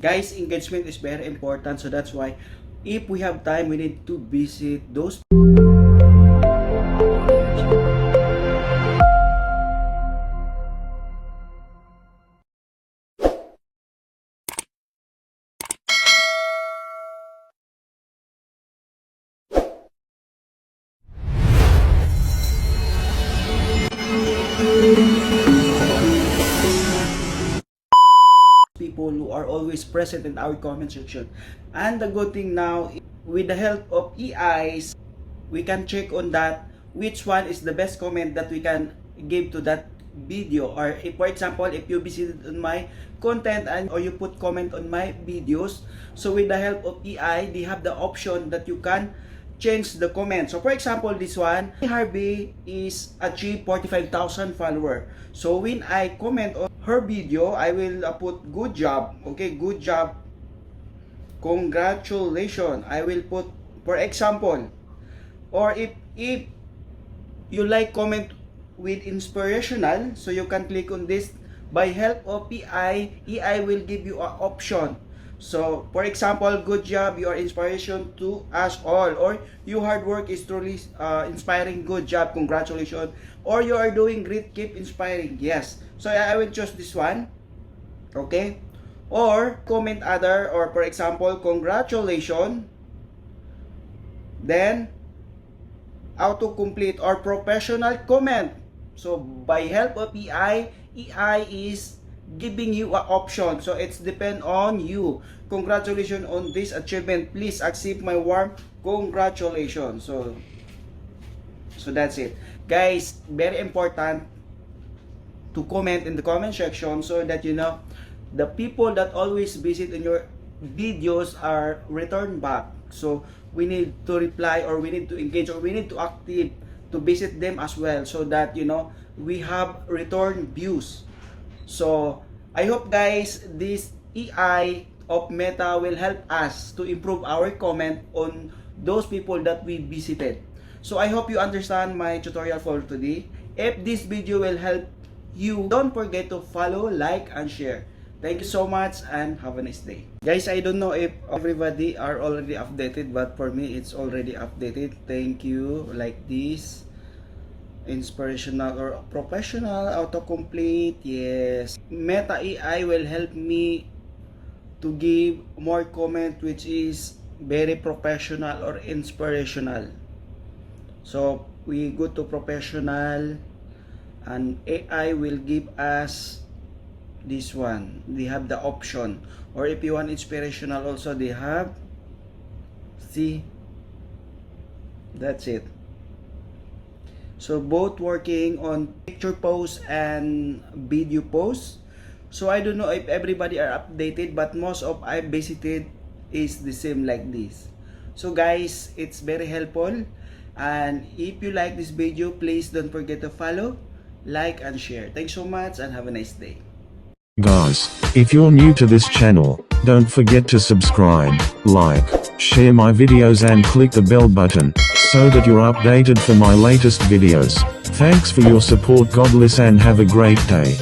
Guys, engagement is very important, so that's why if we have time, we need to visit those people who are always present in our comment section. And the good thing now, with the help of EIs, we can check on that which one is the best comment that we can give to that video. Or if, for example, if you visited on my content or you put comment on my videos, so with the help of EI, they have the option that you can change the comment. So for example, this one, Harvey is achieved 45,000 follower. So when I comment on her video, I will put good job. Okay, good job, congratulations. I will put, for example, or if you like comment with inspirational, so you can click on this. By help of EI will give you an option. So for example, good job, you are inspiration to us all, or your hard work is truly inspiring, good job, congratulations, or you are doing great, keep inspiring. Yes, so I will choose this one. Okay, or comment other, or for example, congratulations, then autocomplete or professional comment. So by help of EI is giving you an option, so it's depend on you. Congratulations on this achievement, please accept my warm congratulations. So that's it, guys. Very important to comment in the comment section, so that you know the people that always visit in your videos are returned back. So we need to reply, or we need to engage, or we need to active to visit them as well, so that you know we have return views. So I hope, guys, this EI of Meta will help us to improve our comment on those people that we visited. So I hope you understand my tutorial for today. If this video will help you, don't forget to follow, like, and share. Thank you so much and have a nice day. Guys, I don't know if everybody are already updated, but for me it's already updated. Thank you. Like this, inspirational or professional, autocomplete. Yes, Meta AI will help me to give more comment which is very professional or inspirational. So we go to professional, and AI will give us this one. They have the option. Or if you want inspirational also, they have, see, that's it. So both working on picture post and video post. So I don't know if everybody are updated, but most of I visited is the same like this. So guys, it's very helpful, and if you like this video, please don't forget to follow, like, and share. Thanks so much and have a nice day. Guys, if you're new to this channel, don't forget to subscribe, like, share my videos and click the bell button, so that you're updated for my latest videos. Thanks for your support. God bless and have a great day.